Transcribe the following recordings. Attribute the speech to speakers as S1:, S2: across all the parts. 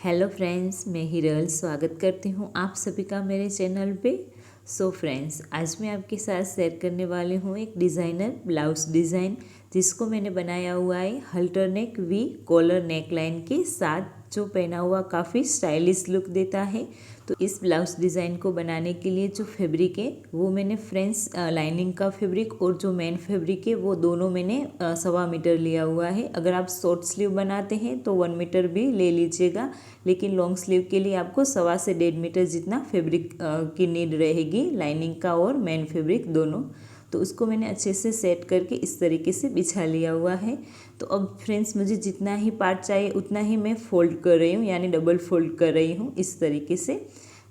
S1: Hello friends, मैं हिरल स्वागत करती हूँ आप सभी का मेरे चैनल पे। सो फ्रेंड्स, आज मैं आपके साथ शेयर करने वाली हूँ एक डिज़ाइनर ब्लाउज डिज़ाइन, जिसको मैंने बनाया हुआ है हल्टर नेक वी कॉलर नेक लाइन के साथ, जो पहना हुआ काफ़ी स्टाइलिश लुक देता है। तो इस ब्लाउज डिज़ाइन को बनाने के लिए जो फैब्रिक है वो मैंने फ्रेंड्स लाइनिंग का फैब्रिक और जो मेन फैब्रिक है वो दोनों मैंने 1.25 मीटर लिया हुआ है। अगर आप शॉर्ट स्लीव बनाते हैं तो 1 मीटर भी ले लीजिएगा, लेकिन लॉन्ग स्लीव के लिए आपको 1.25 से 1.5 मीटर जितना फैब्रिक की नीड रहेगी, लाइनिंग का और मेन फैब्रिक दोनों। तो उसको मैंने अच्छे से सेट करके इस तरीके से बिछा लिया हुआ है। तो अब फ्रेंड्स, मुझे जितना ही पार्ट चाहिए उतना ही मैं फोल्ड कर रही हूँ, यानी डबल फोल्ड कर रही हूँ इस तरीके से।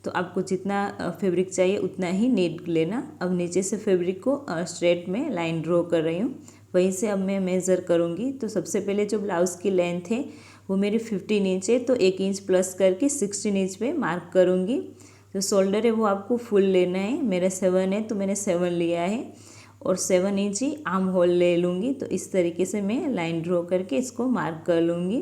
S1: तो आपको जितना फैब्रिक चाहिए उतना ही नीड लेना। अब नीचे से फैब्रिक को स्ट्रेट में लाइन ड्रॉ कर रही हूँ, वहीं से अब मैं मेज़र करूँगी। तो सबसे पहले जो ब्लाउज़ की लेंथ है वो मेरी 15 इंच है, तो 1 इंच प्लस करके 16 इंच पे मार्क करूँगी। जो शोल्डर है वो आपको फुल लेना है, मेरा 7 है तो मैंने 7 लिया है, और 7 इंच ही आर्म होल ले लूँगी। तो इस तरीके से मैं लाइन ड्रॉ करके इसको मार्क कर लूँगी।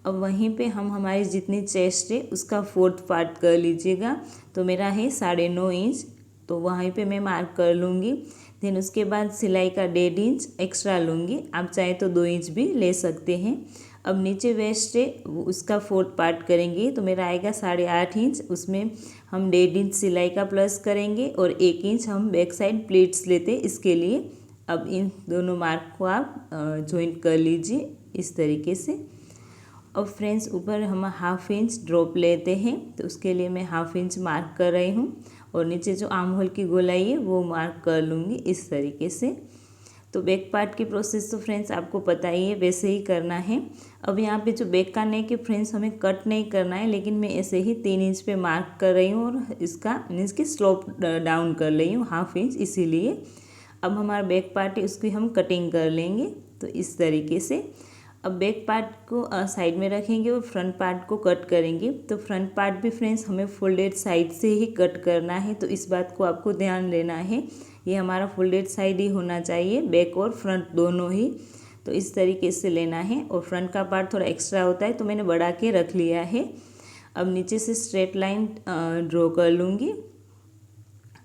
S1: अब वहीं पे हम हमारी जितनी चेस्ट है उसका 4th पार्ट कर लीजिएगा। तो मेरा है 9.5 इंच, तो वहीं पे मैं मार्क कर लूँगी। देन उसके बाद सिलाई का 1.5 इंच एक्स्ट्रा लूँगी, आप चाहे तो 2 इंच भी ले सकते हैं। अब नीचे वेस्ट है उसका 4th पार्ट करेंगे, तो मेरा आएगा 8.5 इंच, उसमें हम 1.5 इंच सिलाई का प्लस करेंगे और 1 इंच हम बैक साइड प्लीट्स लेते इसके लिए। अब इन दोनों मार्क को आप जॉइंट कर लीजिए इस तरीके से। अब फ्रेंड्स, ऊपर हम 1/2 इंच ड्रॉप लेते हैं, तो उसके लिए मैं 1/2 इंच मार्क कर रही हूँ, और नीचे जो आर्म होल की गोलाई है वो मार्क कर लूँगी इस तरीके से। तो बैक पार्ट की प्रोसेस तो फ्रेंड्स आपको पता ही है, वैसे ही करना है। अब यहाँ पे जो बैक का नेक है फ्रेंड्स, हमें कट नहीं करना है, लेकिन मैं ऐसे ही 3 इंच पे मार्क कर रही हूँ और इसका मीन्स की स्लोप डाउन कर रही हूँ 1/2 इंच, इसीलिए। अब हमारा बैक पार्ट है उसकी हम कटिंग कर लेंगे, तो इस तरीके से। अब बैक पार्ट को साइड में रखेंगे और फ्रंट पार्ट को कट करेंगे। तो फ्रंट पार्ट भी फ्रेंड्स हमें फोल्डेड साइड से ही कट करना है, तो इस बात को आपको ध्यान देना है। ये हमारा फोल्डेड साइड ही होना चाहिए, बैक और फ्रंट दोनों ही। तो इस तरीके से लेना है, और फ्रंट का पार्ट थोड़ा एक्स्ट्रा होता है तो मैंने बढ़ा के रख लिया है। अब नीचे से स्ट्रेट लाइन ड्रॉ कर लूँगी।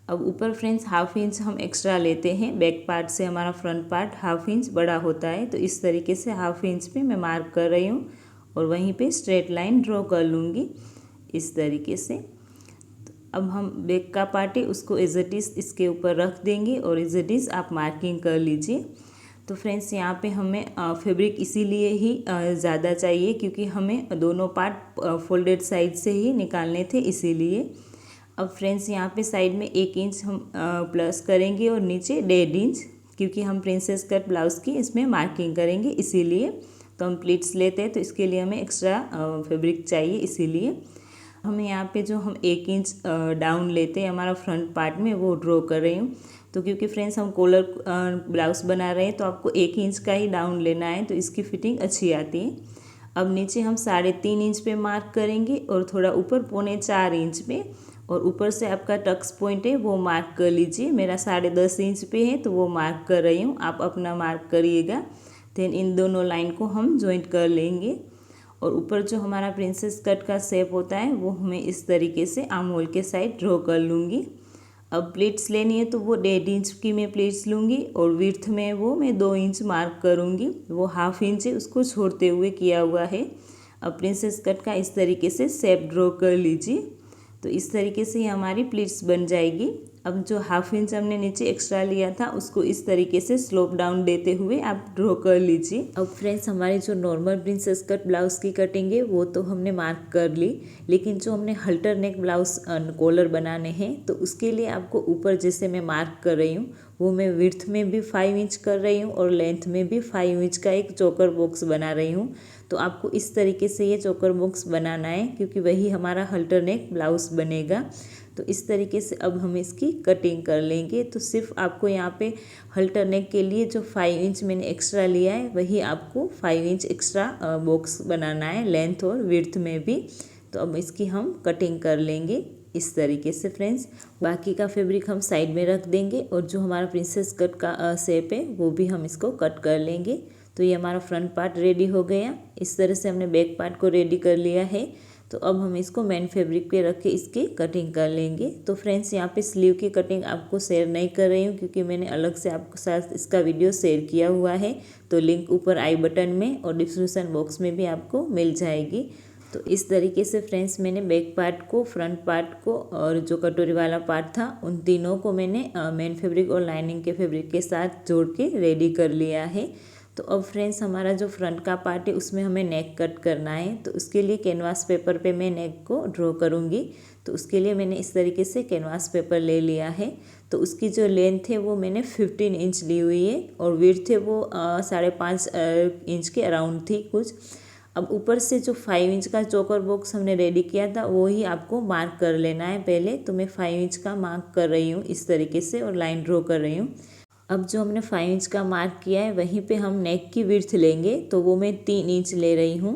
S1: अब ऊपर फ्रेंड्स 1/2 इंच हम एक्स्ट्रा लेते हैं, बैक पार्ट से हमारा फ्रंट पार्ट 1/2 इंच बड़ा होता है, तो इस तरीके से 1/2 इंच पे मैं मार्क कर रही हूँ, और वहीं पे स्ट्रेट लाइन ड्रॉ कर लूँगी इस तरीके से। अब हम बैक का पार्ट है उसको एज इट इज़ इसके ऊपर रख देंगे, और एज इट इज़ आप मार्किंग कर लीजिए। तो फ्रेंड्स, यहाँ पे हमें फैब्रिक इसीलिए ही ज़्यादा चाहिए क्योंकि हमें दोनों पार्ट फोल्डेड साइड से ही निकालने थे, इसीलिए। अब फ्रेंड्स, यहाँ पे साइड में 1 इंच हम प्लस करेंगे और नीचे 1.5 इंच, क्योंकि हम प्रिंसेस कट ब्लाउज़ की इसमें मार्किंग करेंगे, इसीलिए। तो हम प्लीट्स लेते हैं तो इसके लिए हमें एक्स्ट्रा फैब्रिक चाहिए, इसीलिए हमें यहाँ पे जो हम 1 इंच डाउन लेते हैं हमारा फ्रंट पार्ट में, वो ड्रॉ कर रही हूँ। तो क्योंकि फ्रेंड्स हम कॉलर ब्लाउज़ बना रहे हैं तो आपको 1 इंच का ही डाउन लेना है, तो इसकी फिटिंग अच्छी आती है। अब नीचे हम 3.5 इंच पे मार्क करेंगे, और थोड़ा ऊपर 3.25 इंच पे, और ऊपर से आपका टक्स पॉइंट है वो मार्क कर लीजिए। मेरा 10.5 इंच पे है तो वो मार्क कर रही हूँ, आप अपना मार्क करिएगा। देन इन दोनों लाइन को हम जॉइंट कर लेंगे, और ऊपर जो हमारा प्रिंसेस कट का शेप होता है वो हमें इस तरीके से आर्म होल के साइड ड्रॉ कर लूँगी। अब प्लीट्स लेनी है तो वो 1.5 इंच की मैं प्लीट्स लूँगी, और विड्थ में वो मैं 2 इंच मार्क करूँगी, वो 1/2 इंच है उसको छोड़ते हुए किया हुआ है। अब प्रिंसेस कट का इस तरीके से शेप ड्रॉ कर लीजिए, तो इस तरीके से ही हमारी प्लीट्स बन जाएगी। अब जो 1/2 इंच हमने नीचे एक्स्ट्रा लिया था उसको इस तरीके से स्लोप डाउन देते हुए आप ड्रॉ कर लीजिए। अब फ्रेंड्स, हमारी जो नॉर्मल प्रिंसेस कट ब्लाउज़ की कटिंग है वो तो हमने मार्क कर ली, लेकिन जो हमने हल्टर नेक ब्लाउज कॉलर बनाने हैं तो उसके लिए आपको ऊपर जैसे मैं मार्क कर रही हूँ वो मैं विड्थ में भी 5 इंच कर रही हूँ और लेंथ में भी 5 इंच का एक चोकर बॉक्स बना रही हूँ। तो आपको इस तरीके से ये चोकर बॉक्स बनाना है, क्योंकि वही हमारा हल्टर नेक ब्लाउज़ बनेगा। तो इस तरीके से अब हम इसकी कटिंग कर लेंगे। तो सिर्फ आपको यहाँ पे हल्टर नेक के लिए जो 5 इंच मैंने एक्स्ट्रा लिया है वही आपको 5 इंच एक्स्ट्रा बॉक्स बनाना है, लेंथ और विड्थ में भी। तो अब इसकी हम कटिंग कर लेंगे इस तरीके से फ्रेंड्स। बाकी का फैब्रिक हम साइड में रख देंगे, और जो हमारा प्रिंसेस कट का शेप है वो भी हम इसको कट कर लेंगे। तो ये हमारा फ्रंट पार्ट रेडी हो गया। इस तरह से हमने बैक पार्ट को रेडी कर लिया है। तो अब हम इसको मेन फैब्रिक पे रख के इसकी कटिंग कर लेंगे। तो फ्रेंड्स यहाँ पे स्लीव की कटिंग आपको शेयर नहीं कर रही हूँ क्योंकि मैंने अलग से आपके साथ इसका वीडियो शेयर किया हुआ है, तो लिंक ऊपर आई बटन में और डिस्क्रिप्शन बॉक्स में भी आपको मिल जाएगी। तो इस तरीके से फ्रेंड्स मैंने बैक पार्ट को, फ्रंट पार्ट को और जो कटोरी वाला पार्ट था उन तीनों को मैंने मेन फैब्रिक और लाइनिंग के फैब्रिक के साथ जोड़ के रेडी कर लिया है। तो अब फ्रेंड्स हमारा जो फ्रंट का पार्ट है उसमें हमें नेक कट करना है, तो उसके लिए कैनवास पेपर पे मैं नेक को ड्रॉ करूँगी। तो उसके लिए मैंने इस तरीके से कैनवास पेपर ले लिया है। तो उसकी जो लेंथ है वो मैंने 15 इंच ली हुई है और विड्थ है वो 5.5 इंच के अराउंड थी कुछ। अब ऊपर से जो 5 इंच का चोकर बॉक्स हमने रेडी किया था वो ही आपको मार्क कर लेना है पहले। तो मैं 5 इंच का मार्क कर रही हूँ इस तरीके से और लाइन ड्रॉ कर रही हूँ। अब जो हमने 5 इंच का मार्क किया है वहीं पे हम नेक की विड्थ लेंगे, तो वो मैं 3 इंच ले रही हूँ।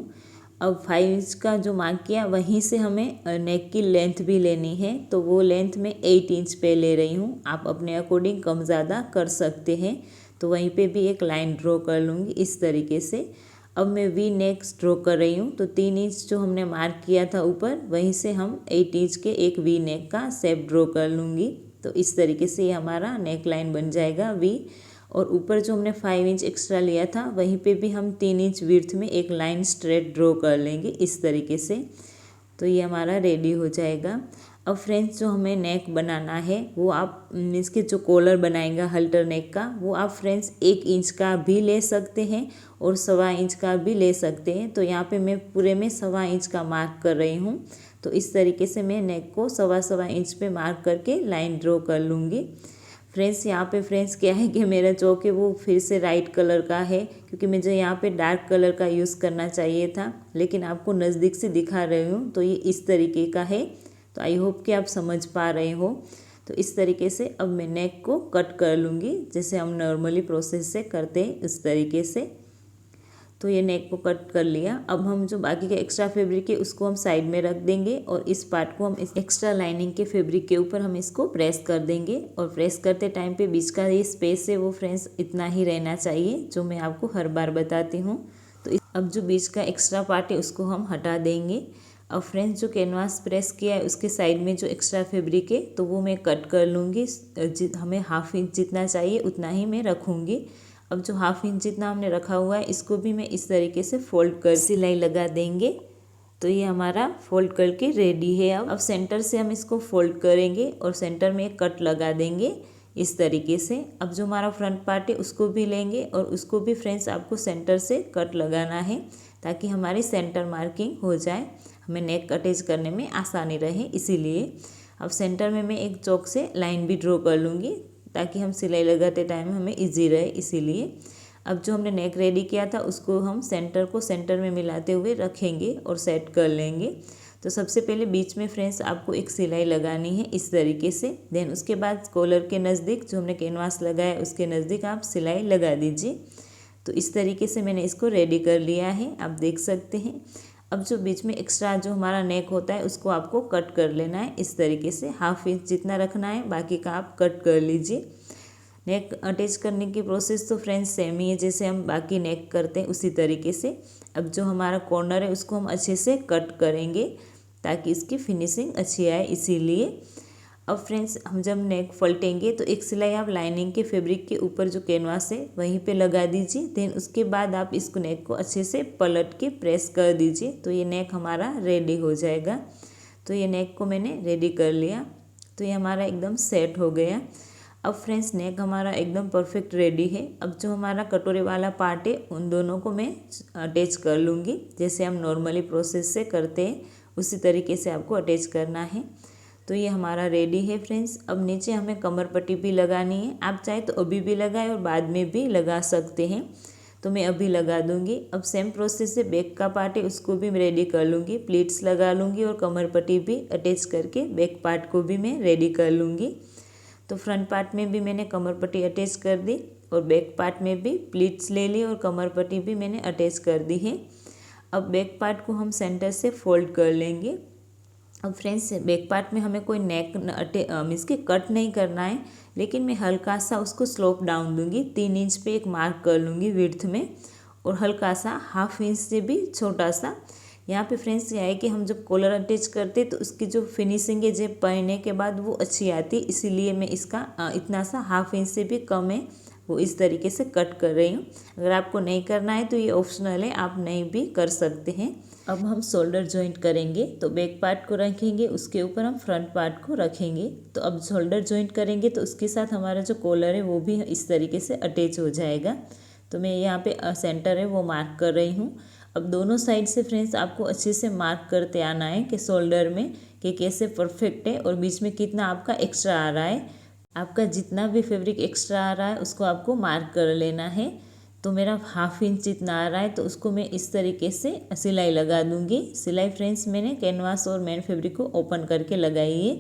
S1: अब 5 इंच का जो मार्क किया वहीं से हमें नेक की लेंथ भी लेनी है, तो वो लेंथ मैं 8 इंच पे ले रही हूँ। आप अपने अकॉर्डिंग कम ज़्यादा कर सकते हैं। तो वहीं पे भी एक लाइन ड्रॉ कर लूँगी इस तरीके से। अब मैं वी नेक ड्रॉ कर रही हूँ, तो 3 इंच जो हमने मार्क किया था ऊपर वहीं से हम 8 इंच के एक वी नेक का शेप ड्रॉ कर लूँगी। तो इस तरीके से ये हमारा नेक लाइन बन जाएगा वी। और ऊपर जो हमने 5 इंच एक्स्ट्रा लिया था वहीं पे भी हम 3 इंच विड्थ में एक लाइन स्ट्रेट ड्रॉ कर लेंगे इस तरीके से। तो ये हमारा रेडी हो जाएगा। अब फ्रेंड्स जो हमें नेक बनाना है वो आप इसके जो कॉलर बनाएगा हल्टर नेक का वो आप फ्रेंड्स 1 इंच का भी ले सकते हैं और 1.25 इंच का भी ले सकते हैं। तो यहाँ पे मैं पूरे में 1.25 इंच का मार्क कर रही हूँ। तो इस तरीके से मैं नेक को 1.25 इंच पे मार्क करके लाइन ड्रॉ कर लूँगी। फ्रेंड्स यहाँ पे फ्रेंड्स क्या है कि मेरा चौक है वो फिर से राइट कलर का है क्योंकि मुझे यहाँ पे डार्क कलर का यूज़ करना चाहिए था, लेकिन आपको नज़दीक से दिखा रही हूँ तो ये इस तरीके का है। तो आई होप कि आप समझ पा रहे हो। तो इस तरीके से अब मैं नेक को कट कर लूँगी जैसे हम नॉर्मली प्रोसेस से करते हैं इस तरीके से। तो ये नेक को कट कर लिया। अब हम जो बाकी का एक्स्ट्रा फैब्रिक है उसको हम साइड में रख देंगे और इस पार्ट को हम इस एक्स्ट्रा लाइनिंग के फैब्रिक के ऊपर हम इसको प्रेस कर देंगे। और प्रेस करते टाइम पे बीच का ये स्पेस है वो फ्रेंड्स इतना ही रहना चाहिए जो मैं आपको हर बार बताती हूँ। तो अब जो बीच का एक्स्ट्रा पार्ट है उसको हम हटा देंगे। अब फ्रेंड्स जो कैनवास प्रेस किया है उसके साइड में जो एक्स्ट्रा फैब्रिक है तो वो मैं कट कर लूँगी। हमें 1/2 इंच जितना चाहिए उतना ही मैं रखूँगी। अब जो 1/2 इंच जितना हमने रखा हुआ है इसको भी मैं इस तरीके से फोल्ड कर सिलाई लगा देंगे। तो ये हमारा फोल्ड करके रेडी है। अब सेंटर से हम इसको फोल्ड करेंगे और सेंटर में एक कट लगा देंगे इस तरीके से। अब जो हमारा फ्रंट पार्ट है उसको भी लेंगे और उसको भी फ्रेंड्स आपको सेंटर से कट लगाना है ताकि हमारी सेंटर मार्किंग हो जाए, हमें नेक अटैच करने में आसानी रहे इसीलिए। अब सेंटर में मैं एक चौक से लाइन भी ड्रॉ कर लूँगी ताकि हम सिलाई लगाते टाइम हमें इजी रहे इसीलिए। अब जो हमने नेक रेडी किया था उसको हम सेंटर को सेंटर में मिलाते हुए रखेंगे और सेट कर लेंगे। तो सबसे पहले बीच में फ्रेंड्स आपको एक सिलाई लगानी है इस तरीके से। देन उसके बाद कॉलर के नज़दीक जो हमने कैनवास लगाया उसके नज़दीक आप सिलाई लगा दीजिए। तो इस तरीके से मैंने इसको रेडी कर लिया है, आप देख सकते हैं। अब जो बीच में एक्स्ट्रा जो हमारा नेक होता है उसको आपको कट कर लेना है इस तरीके से। 1/2 इंच जितना रखना है, बाकी का आप कट कर लीजिए। नेक अटैच करने की प्रोसेस तो फ्रेंड्स सेम ही है जैसे हम बाकी नेक करते हैं उसी तरीके से। अब जो हमारा कॉर्नर है उसको हम अच्छे से कट करेंगे ताकि इसकी फिनिशिंग अच्छी आए इसीलिए। अब फ्रेंड्स हम जब नेक पलटेंगे तो एक सिलाई आप लाइनिंग के फैब्रिक के ऊपर जो कैनवास है वहीं पे लगा दीजिए। देन उसके बाद आप इसको नेक को अच्छे से पलट के प्रेस कर दीजिए। तो ये नेक हमारा रेडी हो जाएगा। तो ये नेक को मैंने रेडी कर लिया, तो ये हमारा एकदम सेट हो गया। अब फ्रेंड्स नेक हमारा एकदम परफेक्ट रेडी है। अब जो हमारा कटोरे वाला पार्ट है उन दोनों को मैं अटैच कर लूँगी जैसे हम नॉर्मली प्रोसेस से करते हैं उसी तरीके से आपको अटैच करना है। तो ये हमारा रेडी है फ्रेंड्स। अब नीचे हमें कमर पट्टी भी लगानी है, आप चाहे तो अभी भी लगाएं और बाद में भी लगा सकते हैं। तो मैं अभी लगा दूंगी। अब सेम प्रोसेस से बैक का पार्ट है उसको भी मैं रेडी कर लूँगी, प्लीट्स लगा लूँगी और कमर पट्टी भी अटैच करके बैक पार्ट को भी मैं रेडी कर लूँगी। तो फ्रंट पार्ट में भी मैंने कमर पट्टी अटैच कर दी और बैक पार्ट में भी प्लीट्स ले ली और कमर पट्टी भी मैंने अटैच कर दी है। अब बैक पार्ट को हम सेंटर से फोल्ड कर लेंगे। अब फ्रेंड्स बैक पार्ट में हमें कोई नेक मीन्स के कट नहीं करना है, लेकिन मैं हल्का सा उसको स्लोप डाउन दूंगी। 3 इंच पे एक मार्क कर लूँगी विड्थ में और हल्का सा 1/2 इंच से भी छोटा सा, यहाँ पे फ्रेंड्स ये है कि हम जब कॉलर अटैच करते तो उसकी जो फिनिशिंग है जेब पहनने के बाद वो अच्छी आती, इसीलिए मैं इसका इतना सा 1/2 इंच से भी कम है वो इस तरीके से कट कर रही हूँ। अगर आपको नहीं करना है तो ये ऑप्शनल है, आप नहीं भी कर सकते हैं। अब हम शोल्डर जॉइंट करेंगे तो बैक पार्ट को रखेंगे, उसके ऊपर हम फ्रंट पार्ट को रखेंगे। तो अब शोल्डर जॉइंट करेंगे तो उसके साथ हमारा जो कॉलर है वो भी इस तरीके से अटैच हो जाएगा। तो मैं यहाँ पे सेंटर है वो मार्क कर रही हूँ। अब दोनों साइड से फ्रेंड्स आपको अच्छे से मार्क करते आना है कि शोल्डर में कि कैसे परफेक्ट है और बीच में कितना आपका एक्स्ट्रा आ रहा है। आपका जितना भी फैब्रिक एक्स्ट्रा आ रहा है उसको आपको मार्क कर लेना है। तो मेरा 1/2 इंच जितना आ रहा है तो उसको मैं इस तरीके से सिलाई लगा दूंगी। सिलाई फ्रेंड्स मैंने कैनवास और मेन फैब्रिक को ओपन करके लगाई है।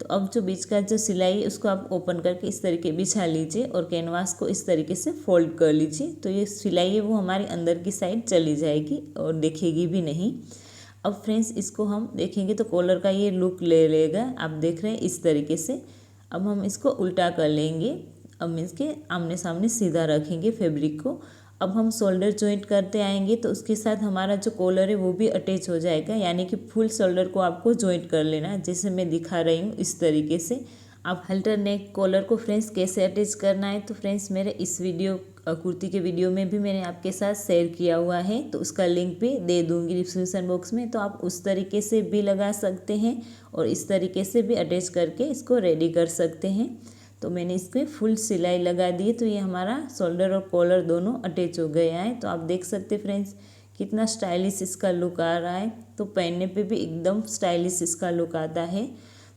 S1: तो अब जो बीच का जो सिलाई है उसको आप ओपन करके इस तरीके बिछा लीजिए और कैनवास को इस तरीके से फोल्ड कर लीजिए। तो ये सिलाई है वो हमारी अंदर की साइड चली जाएगी और दिखेगी भी नहीं। अब फ्रेंड्स इसको हम देखेंगे तो कॉलर का ये लुक ले लेगा, आप देख रहे हैं इस तरीके से। अब हम इसको उल्टा कर लेंगे। अब इसके आमने सामने सीधा रखेंगे फैब्रिक को। अब हम शोल्डर जॉइंट करते आएंगे तो उसके साथ हमारा जो कॉलर है वो भी अटैच हो जाएगा, यानी कि फुल शोल्डर को आपको जॉइंट कर लेना है, जैसे मैं दिखा रही हूँ इस तरीके से। आप हल्टर नेक कॉलर को फ्रेंड्स कैसे अटैच करना है तो फ्रेंड्स मेरे इस वीडियो कुर्ती के वीडियो में भी मैंने आपके साथ शेयर किया हुआ है, तो उसका लिंक भी दे दूंगी डिस्क्रिप्शन बॉक्स में। तो आप उस तरीके से भी लगा सकते हैं और इस तरीके से भी अटैच करके इसको रेडी कर सकते हैं। तो मैंने इसके फुल सिलाई लगा दी, तो ये हमारा शोल्डर और कॉलर दोनों अटैच हो गया है। तो आप देख सकते फ्रेंड्स कितना स्टाइलिश इसका लुक आ रहा है। तो पहनने पे भी एकदम स्टाइलिश इसका लुक आता है।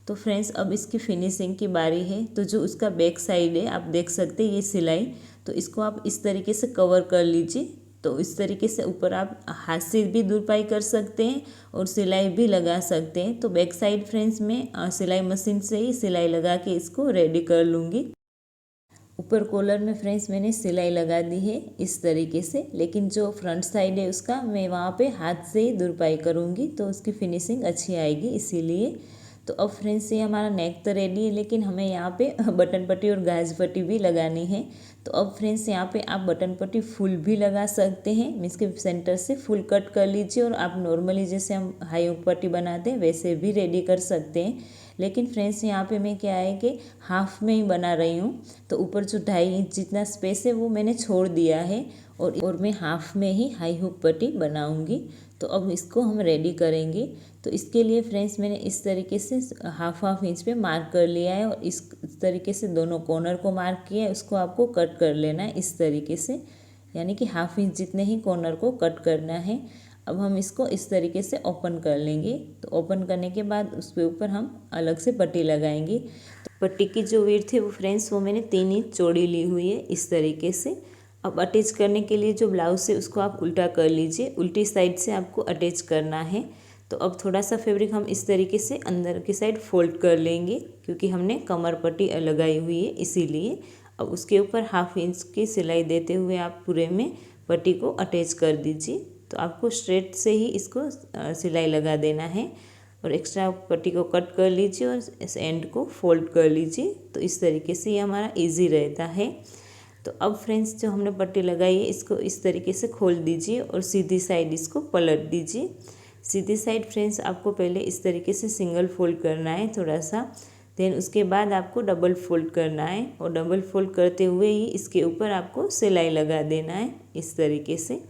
S1: तो फ्रेंड्स अब इसकी फिनिशिंग की बारी है। तो जो उसका बैक साइड है आप देख सकते हैं ये सिलाई, तो इसको आप इस तरीके से कवर कर लीजिए। तो इस तरीके से ऊपर आप हाथ से भी दुरपाई कर सकते हैं और सिलाई भी लगा सकते हैं। तो बैक साइड फ्रेंड्स में सिलाई मशीन से ही सिलाई लगा के इसको रेडी कर लूँगी। ऊपर कॉलर में फ्रेंड्स मैंने सिलाई लगा दी है इस तरीके से, लेकिन जो फ्रंट साइड है उसका मैं वहाँ पे हाथ से ही दुरपाई करूँगी तो उसकी फिनिशिंग अच्छी आएगी इसीलिए। तो अब फ्रेंड्स ये हमारा नेक तो रेडी है, लेकिन हमें यहाँ पे बटन पट्टी और गाज पट्टी भी लगानी है। तो अब फ्रेंड्स यहाँ पे आप बटन पट्टी फुल भी लगा सकते हैं, मीन्स के सेंटर से फुल कट कर लीजिए और आप नॉर्मली जैसे हम हाई हुक पट्टी बनाते हैं वैसे भी रेडी कर सकते हैं। लेकिन फ्रेंड्स यहाँ पे मैं क्या है कि हाफ में ही बना रही हूँ, तो ऊपर जो 2.5 इंच जितना स्पेस है वो मैंने छोड़ दिया है और मैं हाफ में ही हाई हुक पट्टी बनाऊँगी। तो अब इसको हम रेडी करेंगे। तो इसके लिए फ्रेंड्स मैंने इस तरीके से हाफ इंच पे मार्क कर लिया है और इस तरीके से दोनों कॉर्नर को मार्क किया है। उसको आपको कट कर लेना है इस तरीके से, यानी कि हाफ इंच जितने ही कॉर्नर को कट करना है। अब हम इसको इस तरीके से ओपन कर लेंगे। तो ओपन करने के बाद उसके ऊपर हम अलग से पट्टी लगाएंगे। तो पट्टी की जो विड्थ है वो फ्रेंड्स वो मैंने 3 इंच चौड़ी ली हुई है इस तरीके से। अब अटैच करने के लिए जो ब्लाउज़ है उसको आप उल्टा कर लीजिए, उल्टी साइड से आपको अटैच करना है। तो अब थोड़ा सा फैब्रिक हम इस तरीके से अंदर की साइड फोल्ड कर लेंगे, क्योंकि हमने कमर पट्टी लगाई हुई है इसीलिए। अब उसके ऊपर हाफ इंच की सिलाई देते हुए आप पूरे में पट्टी को अटैच कर दीजिए। तो आपको स्ट्रेट से ही इसको सिलाई लगा देना है और एक्स्ट्रा पट्टी को कट कर लीजिए और इस एंड को फोल्ड कर लीजिए। तो इस तरीके से ये हमारा ईजी रहता है। तो अब फ्रेंड्स जो हमने पट्टी लगाई है इसको इस तरीके से खोल दीजिए और सीधी साइड इसको पलट दीजिए। सीधी साइड फ्रेंड्स आपको पहले इस तरीके से सिंगल फोल्ड करना है थोड़ा सा, देन उसके बाद आपको डबल फोल्ड करना है और डबल फोल्ड करते हुए ही इसके ऊपर आपको सिलाई लगा देना है इस तरीके से।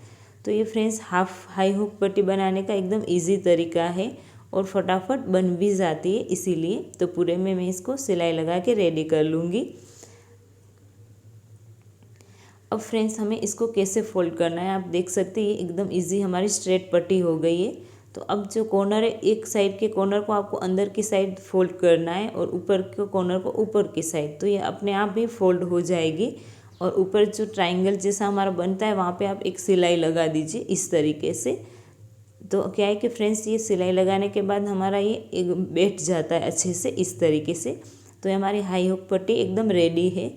S1: तो ये फ्रेंड्स हाफ हाई हुक पट्टी बनाने का एकदम ईजी तरीका है और फटाफट बन भी जाती है इसीलिए। तो पूरे में मैं इसको सिलाई लगा के रेडी कर लूँगी। अब फ्रेंड्स हमें इसको कैसे फोल्ड करना है आप देख सकते हैं, एकदम इजी हमारी स्ट्रेट पट्टी हो गई है। तो अब जो कॉर्नर है एक साइड के कॉर्नर को आपको अंदर की साइड फोल्ड करना है और ऊपर के कॉर्नर को ऊपर की साइड, तो ये अपने आप ही फोल्ड हो जाएगी। और ऊपर जो ट्रायंगल जैसा हमारा बनता है वहाँ पे आप एक सिलाई लगा दीजिए इस तरीके से। तो क्या है कि फ्रेंड्स ये सिलाई लगाने के बाद हमारा ये एक बैठ जाता है अच्छे से इस तरीके से। तो ये हमारी हाई हुक पट्टी एकदम रेडी है।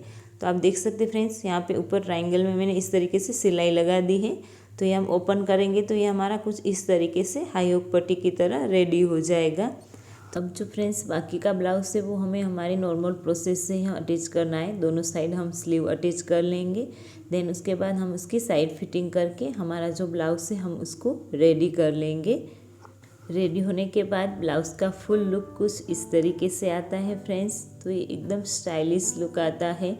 S1: तो आप देख सकते हैं फ्रेंड्स यहाँ पे ऊपर ट्रायंगल में मैंने इस तरीके से सिलाई लगा दी है। तो ये हम ओपन करेंगे तो ये हमारा कुछ इस तरीके से हाई हुक पट्टी की तरह रेडी हो जाएगा। तब जो फ्रेंड्स बाकी का ब्लाउज है वो हमें हमारी नॉर्मल प्रोसेस से यहाँ अटैच करना है। दोनों साइड हम स्लीव अटैच कर लेंगे, देन उसके बाद हम उसकी साइड फिटिंग करके हमारा जो ब्लाउज है हम उसको रेडी कर लेंगे। रेडी होने के बाद ब्लाउज़ का फुल लुक कुछ इस तरीके से आता है फ्रेंड्स। तो ये एकदम स्टाइलिश लुक आता है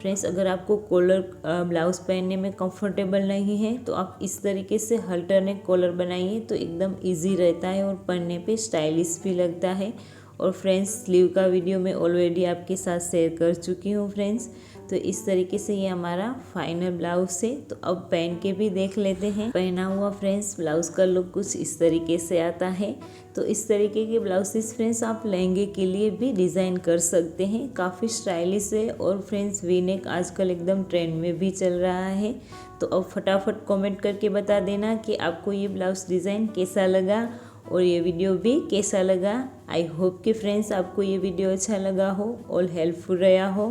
S1: फ्रेंड्स। अगर आपको कॉलर ब्लाउज़ पहनने में कंफर्टेबल नहीं है तो आप इस तरीके से अल्टरनेट कॉलर बनाइए तो एकदम इजी रहता है और पहनने पे स्टाइलिश भी लगता है। और फ्रेंड्स स्लीव का वीडियो मैं ऑलरेडी आपके साथ शेयर कर चुकी हूँ फ्रेंड्स। तो इस तरीके से ये हमारा फाइनल ब्लाउज है। तो अब पहन के भी देख लेते हैं। पहना हुआ फ्रेंड्स ब्लाउज का लुक कुछ इस तरीके से आता है। तो इस तरीके के ब्लाउजेस फ्रेंड्स आप लहंगे के लिए भी डिज़ाइन कर सकते हैं, काफ़ी स्टाइलिश है। और फ्रेंड्स वी नेक आजकल एकदम ट्रेंड में भी चल रहा है। तो अब फटाफट कमेंट करके बता देना कि आपको ये ब्लाउज डिज़ाइन कैसा लगा और ये वीडियो भी कैसा लगा। आई होप कि फ्रेंड्स आपको ये वीडियो अच्छा लगा हो और हेल्पफुल रहा हो।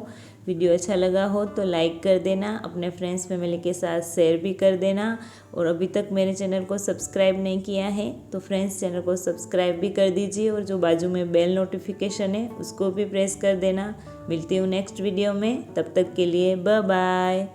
S1: वीडियो अच्छा लगा हो तो लाइक कर देना, अपने फ्रेंड्स फैमिली के साथ शेयर भी कर देना। और अभी तक मेरे चैनल को सब्सक्राइब नहीं किया है तो फ्रेंड्स चैनल को सब्सक्राइब भी कर दीजिए और जो बाजू में बेल नोटिफिकेशन है उसको भी प्रेस कर देना। मिलती हूँ नेक्स्ट वीडियो में, तब तक के लिए बाय बाय।